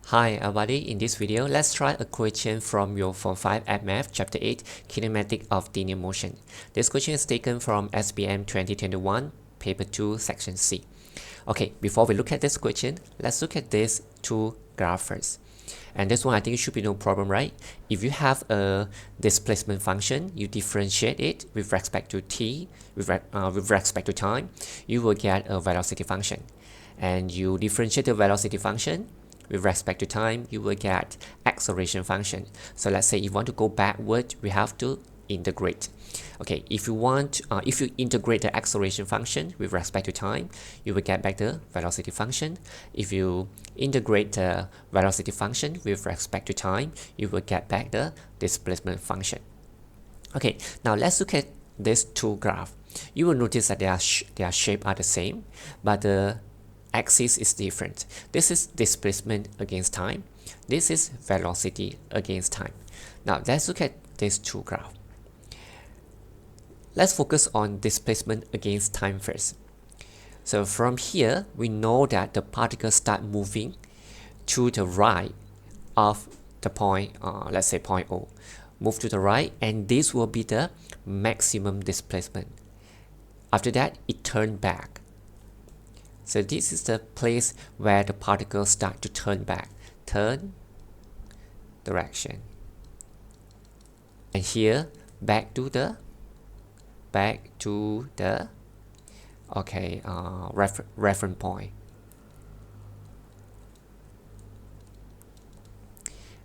Hi everybody, in this video, let's try a question from your Form 5 at Math, Chapter 8, Kinematics of Linear Motion. This question is taken from SPM 2021, Paper 2, Section C. Okay, before we look at this question, let's look at these two graphs first. And this one I think it should be no problem, right? If you have a displacement function, you differentiate it with respect to t, with respect to time, you will get a velocity function. And you differentiate the velocity function with respect to time, you will get acceleration function. So let's say if you want to go backward, we have to integrate. Okay, if you integrate the acceleration function with respect to time, you will get back the velocity function. If you integrate the velocity function with respect to time, you will get back the displacement function. Okay, now let's look at these two graphs. You will notice that their shape are the same, but the axis is different. This is displacement against time. This is velocity against time. Now let's look at these two graphs. Let's focus on displacement against time first. So from here, we know that the particles start moving to the right of the point, let's say point O. Move to the right, and this will be the maximum displacement. After that, it turns back. So this is the place where the particles start to turn back. Turn direction. And here, back to the reference point.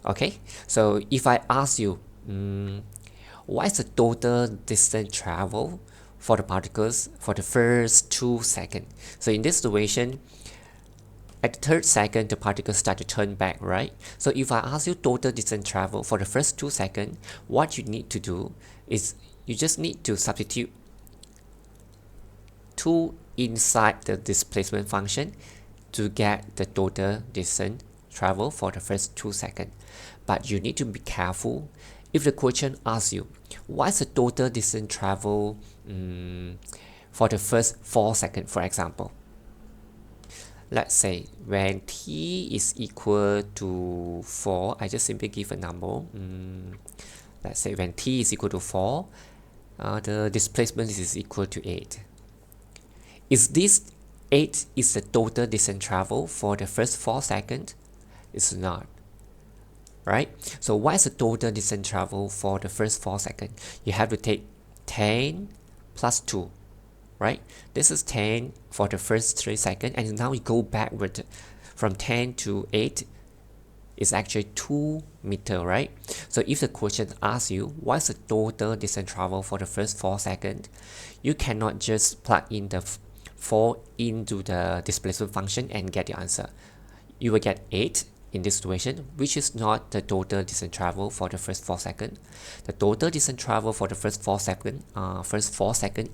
Okay, so if I ask you, what is the total distance travel for the particles for the first 2 seconds? So in this situation, at the third second, the particles start to turn back, right? So if I ask you total distance travel for the first 2 seconds, what you need to do is you just need to substitute 2 inside the displacement function to get the total distance travel for the first 2 seconds. But you need to be careful. If the question asks you, what's the total distance travel for the first 4 seconds, for example? Let's say when t is equal to 4, I just simply give a number. Let's say when t is equal to 4, the displacement is equal to 8. Is this 8 is the total distance travel for the first 4 seconds? It's not. Right? So what is the total distance travel for the first 4 seconds? You have to take 10 plus 2. Right? This is 10 for the first 3 seconds, and now you go backward from 10 to 8. It's actually 2 meters, right? So if the question asks you what's the total distance travel for the first 4 seconds, you cannot just plug in the 4 into the displacement function and get the answer. You will get 8 in this situation, which is not the total distance travel for the first 4 seconds. The total distance travel for the first 4 seconds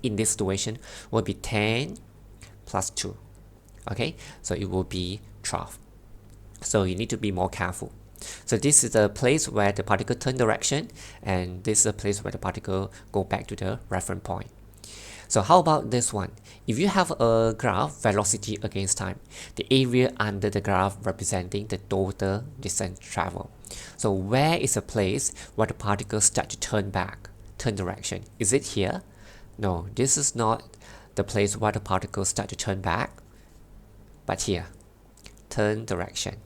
in this situation will be 10 plus 2. Okay, so it will be 12. So you need to be more careful. So this is the place where the particle turn direction, and this is the place where the particle go back to the reference point. So how about this one? If you have a graph, velocity against time, the area under the graph representing the total distance travel. So where is a place where the particles start to turn back, turn direction? Is it here? No, this is not the place where the particles start to turn back, but here, turn direction.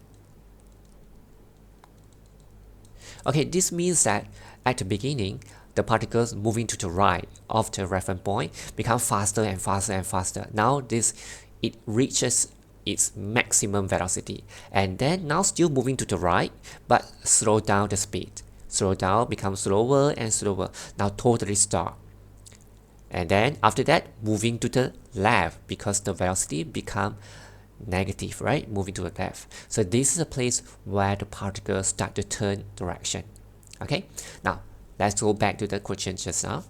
Okay, this means that at the beginning, the particles moving to the right of the reference point become faster and faster and faster. Now it reaches its maximum velocity, and then now still moving to the right, but slow down the speed. Slow down, becomes slower and slower. Now totally stop. And then after that, moving to the left because the velocity become negative, right? Moving to the left. So this is a place where the particles start to turn direction. Okay, now let's go back to the question just now.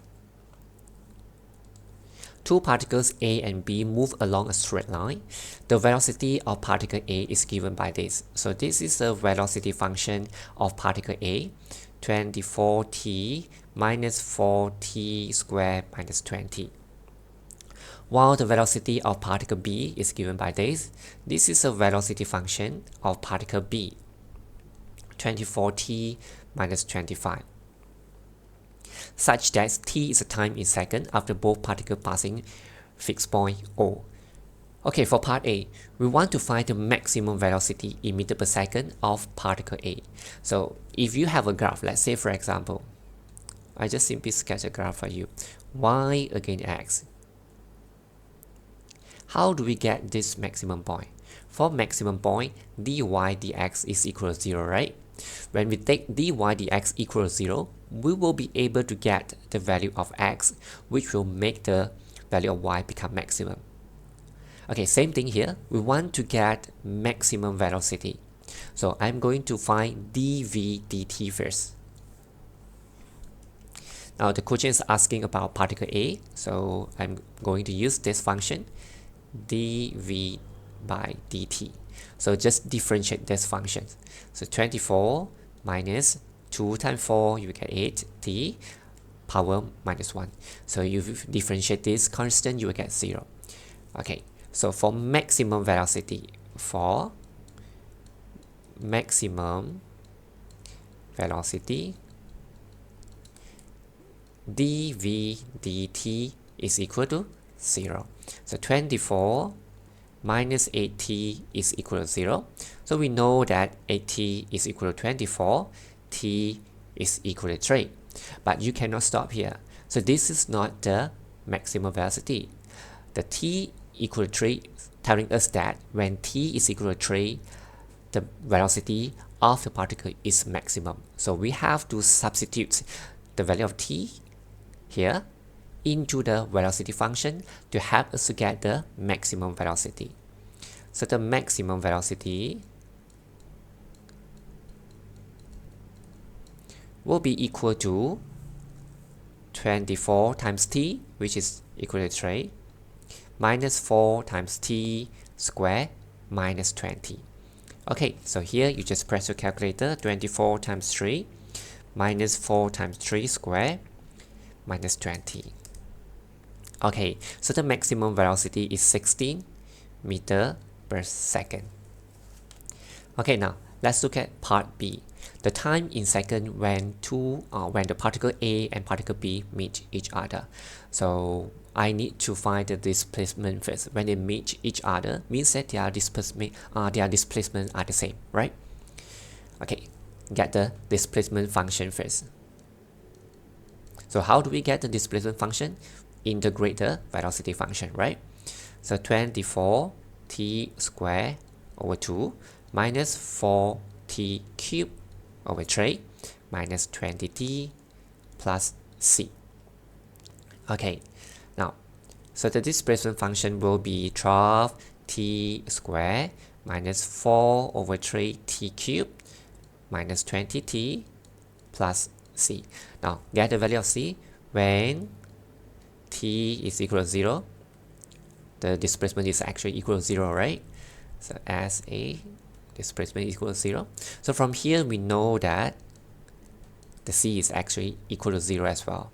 Two particles A and B move along a straight line. The velocity of particle A is given by this. So this is the velocity function of particle A, 24t minus 4t squared minus 20. While the velocity of particle B is given by this. This is a velocity function of particle B. 24t minus 25, such that t is the time in second after both particles passing fixed point O. Okay, for part A, we want to find the maximum velocity in meter per second of particle A. So if you have a graph, let's say for example, I just simply sketch a graph for you, y against x. How do we get this maximum point? For maximum point, dy dx is equal to 0, right? When we take dy dx equal to 0, we will be able to get the value of x, which will make the value of y become maximum. Okay, same thing here. We want to get maximum velocity. So I'm going to find dv dt first. Now the question is asking about particle A, so I'm going to use this function dv by dt. So just differentiate this function. So 24 minus 2 times 4, you get 8t power minus 1. So if you differentiate this constant, you will get 0. Okay, so for maximum velocity, dv dt is equal to 0. So 24 minus 8t is equal to 0. So we know that 8t is equal to 24, t is equal to 3. But you cannot stop here. So this is not the maximum velocity. The t equal to 3 telling us that when t is equal to 3, the velocity of the particle is maximum. So we have to substitute the value of t here into the velocity function to help us to get the maximum velocity. So the maximum velocity will be equal to 24 times t, which is equal to 3, minus 4 times t squared minus 20. Okay, so here you just press your calculator, 24 times 3 minus 4 times 3 squared minus 20. Okay, so the maximum velocity is 16 meter per second. Okay, now let's look at part B. The time in second when the particle A and particle B meet each other. So I need to find the displacement first. When they meet each other, means that their displacement are the same, right? Okay, get the displacement function first. So how do we get the displacement function? Integrate the velocity function, right? So 24 t squared over 2 minus 4t cubed over 3 minus 20t plus c. Okay, now, so the displacement function will be 12t squared minus 4 over 3t cubed minus 20t plus c. Now, get the value of c when t is equal to 0. The displacement is actually equal to 0, right? So as a displacement is equal to 0. So from here we know that the c is actually equal to 0 as well.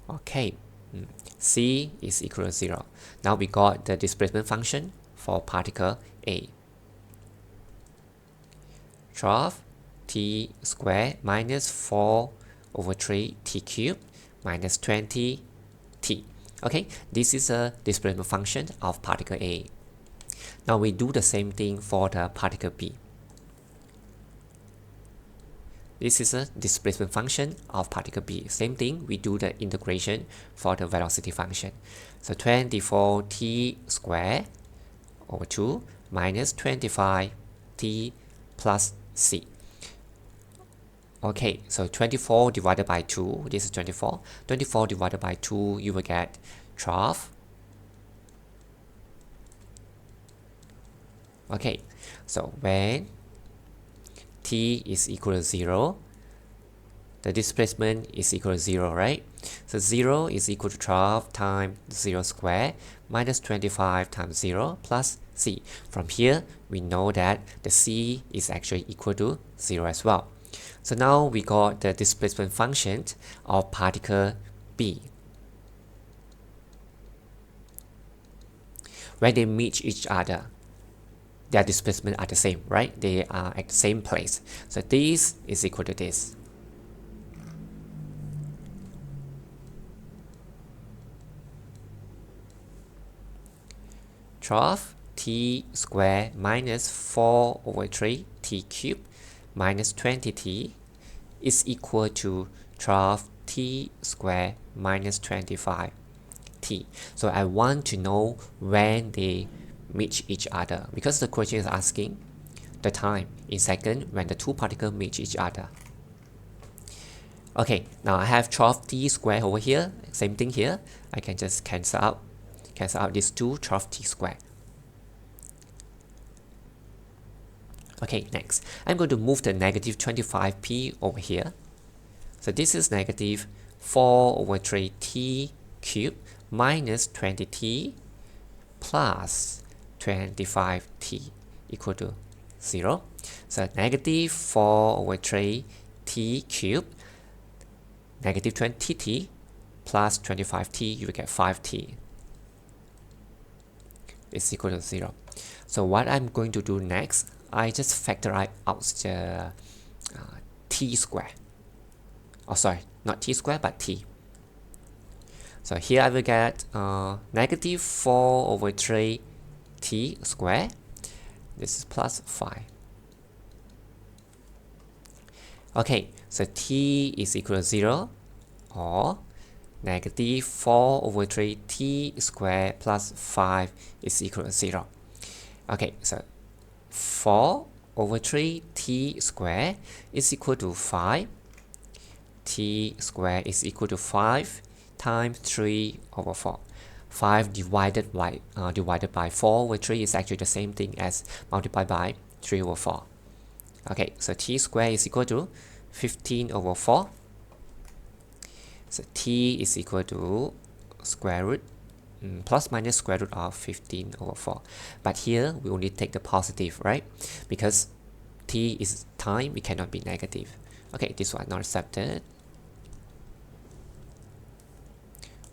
Okay, c is equal to 0. Now we got the displacement function for particle A. 12 t squared minus 4 over 3 t cubed minus 20 t. Okay, this is a displacement function of particle A. Now we do the same thing for the particle B. This is a displacement function of particle B. Same thing, we do the integration for the velocity function. So 24t squared over 2 minus 25t plus c. Okay, so 24 divided by 2, this is 24. 24 divided by 2, you will get 12. Okay, so when t is equal to 0, the displacement is equal to 0, right? So 0 is equal to 12 times 0 squared minus 25 times 0 plus c. From here, we know that the c is actually equal to 0 as well. So now we got the displacement function of particle B. when they meet each other, their displacement are the same, right? They are at the same place. So this is equal to this. Trough t squared minus 4 over 3 t cubed minus 20t is equal to trough t squared minus 25t. So I want to know when they meet each other, because the question is asking the time in second when the two particles meet each other. Okay, now I have trough t squared over here, same thing here. I can just cancel out these two trough t squared. Okay, next, I'm going to move the negative 25p over here. So this is negative 4 over 3t cubed minus 20t plus 25t equal to 0. So negative 4 over 3t cubed negative 20t plus 25t, you will get 5t is equal to 0. So what I'm going to do next, I just factorize out the t square. Oh, sorry, not t square, but t. So here I will get negative 4 over 3 t squared. This is plus 5. Okay, so t is equal to 0, or negative 4 over 3 t squared plus 5 is equal to 0. Okay, so 4 over 3 t squared is equal to 5. T squared is equal to 5 times 3 over 4. 5 divided by 4 over 3 is actually the same thing as multiplied by 3 over 4. Okay, so t squared is equal to 15 over 4. So t is equal to square root plus minus square root of 15 over 4. But here we only take the positive, right? Because t is time, it cannot be negative. Okay, this one not accepted.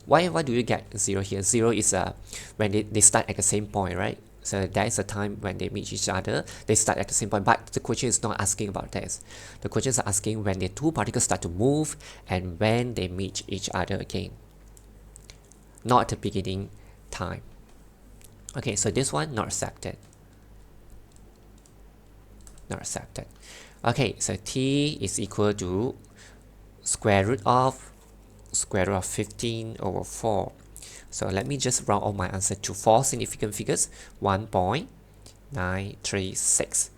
Why do you get 0 here? 0 is when they start at the same point, right? So that is a time when they meet each other, they start at the same point. But the question is not asking about this. The question is asking when the two particles start to move and when they meet each other again. Not at the beginning time. Okay, so this one not accepted. Not accepted. Okay, so t is equal to square root of 15 over 4. So let me just round off my answer to 4 significant figures, 1.936,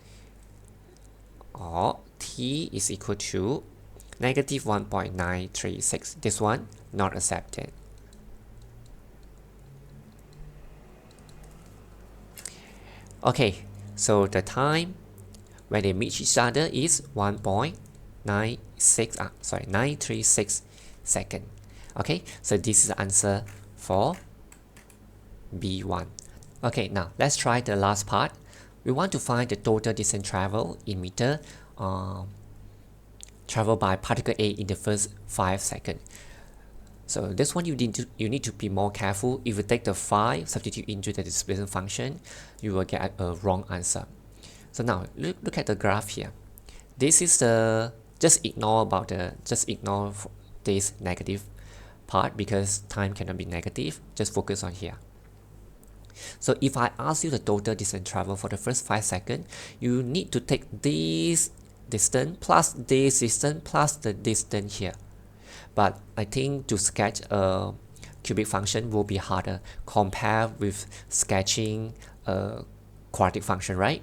or t is equal to negative 1.936. This one not accepted. Okay, so the time when they meet each other is 936 seconds. Okay, so this is the answer for B1. Okay, now let's try the last part. We want to find the total distance traveled in meter traveled by particle A in the first 5 seconds. So this one you need to be more careful. If you take the 5, substitute into the displacement function, you will get a wrong answer. So now look at the graph here. This is the just ignore this negative part because time cannot be negative. Just focus on here. So if I ask you the total distance traveled for the first 5 seconds, you need to take this distance plus this distance plus the distance here. But I think to sketch a cubic function will be harder compared with sketching a quadratic function, right?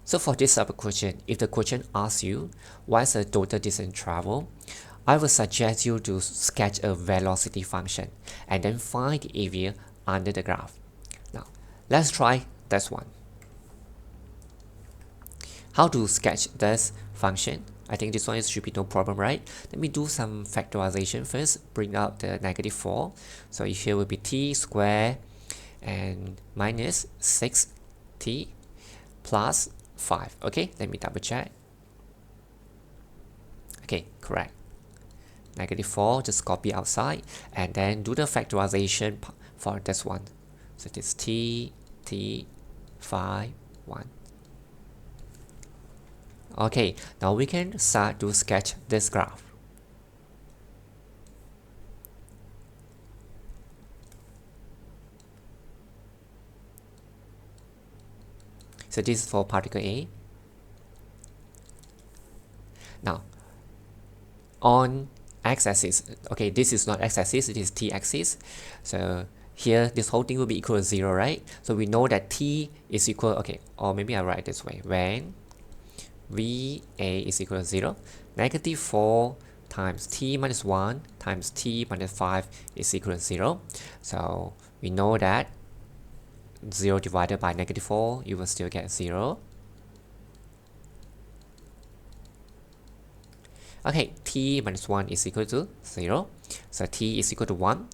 So for this type of question, if the question asks you what is the total distance traveled, I will suggest you to sketch a velocity function and then find the area under the graph. Now, let's try this one. How to sketch this function? I think this one should be no problem, right? Let me do some factorization first. Bring out the negative 4. So here will be t squared and minus 6t plus 5. Okay, let me double check. Okay, correct. Negative 4, just copy outside and then do the factorization for this one. So this t t 5 1. Okay, now we can start to sketch this graph. So this is for particle A. Now, on x-axis, okay, this is not x-axis, it is t-axis. So here, this whole thing will be equal to 0, right? So we know that t is equal, okay, or maybe I write this way. When VA is equal to 0, negative 4 times t minus 1 times t minus 5 is equal to 0. So we know that 0 divided by negative 4, you will still get 0. Okay, t minus 1 is equal to 0. So t is equal to 1.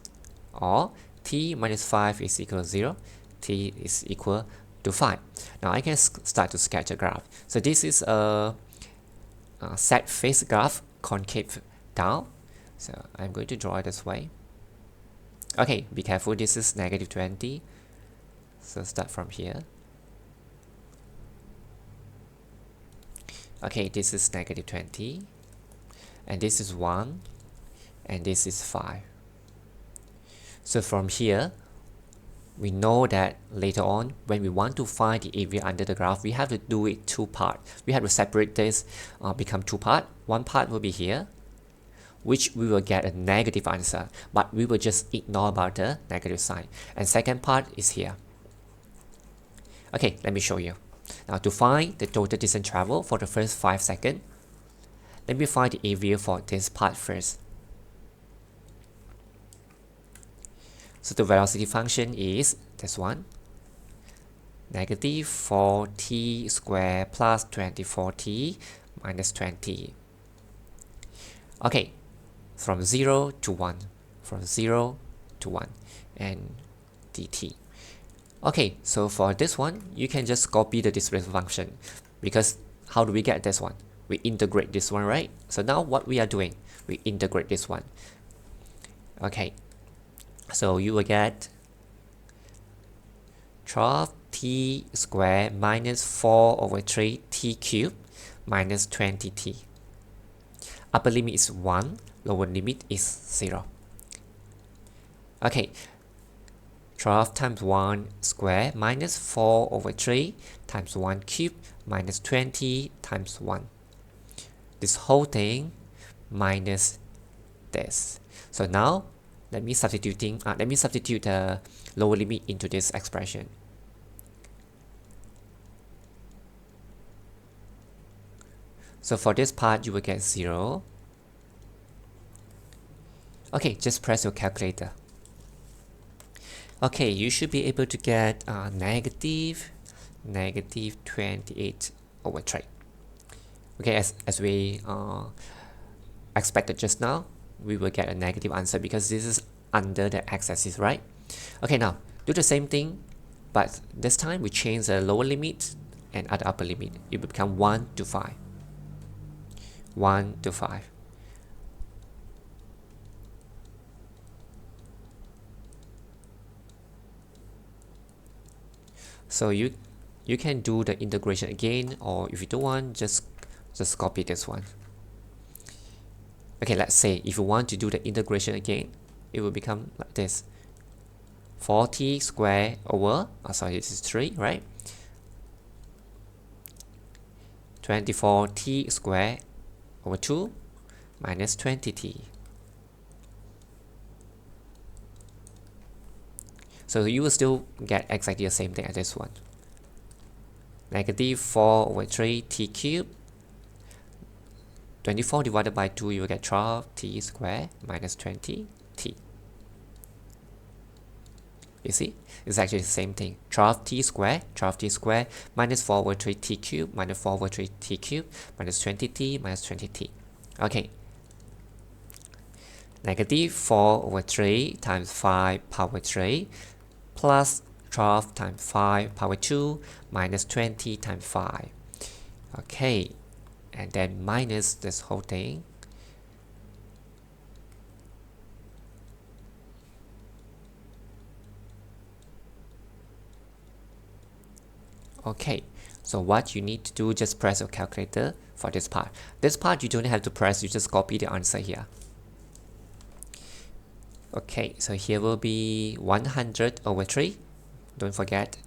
Or t minus 5 is equal to 0. T is equal to 5. Now I can start to sketch a graph. So this is a set face graph, concave down. So I'm going to draw it this way. Okay, be careful, this is negative 20. So start from here. Okay, this is negative 20. And this is 1. And this is 5. So from here, we know that later on, when we want to find the area under the graph, we have to do it two parts. We have to separate this, become two parts. One part will be here, which we will get a negative answer, but we will just ignore about the negative sign. And second part is here. Okay, let me show you. Now to find the total distance traveled for the first 5 seconds, let me find the area for this part first. So the velocity function is this one, negative 4t squared plus 24t minus 20. Okay, from 0 to 1, from 0 to 1, and dt. Okay, so for this one, you can just copy the displacement function, because how do we get this one? We integrate this one, right? So now what we are doing, we integrate this one. Okay, so you will get 12t squared minus 4 over 3t cubed minus 20t. Upper limit is 1, lower limit is 0. Okay, 12 times 1 squared minus 4 over 3 times 1 cubed minus 20 times 1. This whole thing minus this. So now let me substitute the lower limit into this expression. So for this part, you will get 0. Okay, just press your calculator. Okay, you should be able to get negative 28 over 3. Okay, as we expected just now, we will get a negative answer because this is under the x-axis, right? Okay, now do the same thing, but this time we change the lower limit and at the upper limit. It will become 1 to 5. 1 to 5. So you can do the integration again, or if you don't want, just copy this one. Okay, let's say if you want to do the integration again, it will become like this. 4t squared over, sorry, this is 3, right? 24t squared over 2 minus 20t. So you will still get exactly the same thing as this one. Negative 4 over 3t cubed. 24 divided by 2, you will get 12t squared minus 20t. You see, it's actually the same thing. 12t squared minus 4 over 3t cubed minus 4 over 3t cubed minus 20t minus 20t. Okay. Negative 4 over 3 times 5 power 3 plus 12 times 5 power 2 minus 20 times 5. Okay. And then minus this whole thing. Okay, so what you need to do, just press your calculator for this part. This part you don't have to press, you just copy the answer here. Okay, so here will be 100 over 3. Don't forget,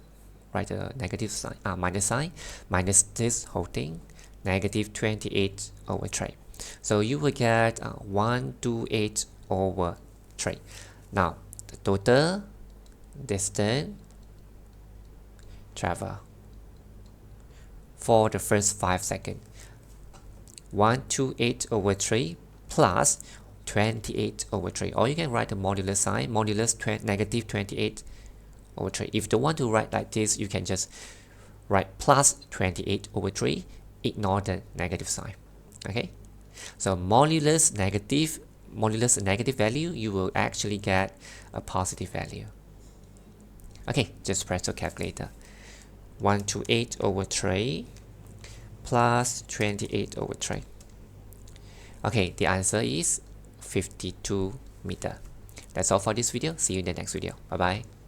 write a negative sign, minus sign, minus this whole thing, negative 28 over 3. So you will get 128 over 3. Now, the total distance travel for the first 5 seconds. 128 over 3 plus 28 over 3. Or you can write the modulus sign, modulus negative 28 over 3. If you don't want to write like this, you can just write plus 28 over 3, ignore the negative sign. Okay, so modulus a negative value, you will actually get a positive value. Okay, just press your calculator. 128 over 3 plus 28 over 3. Okay, the answer is 52 meter. That's all for this video. See you in the next video. Bye bye.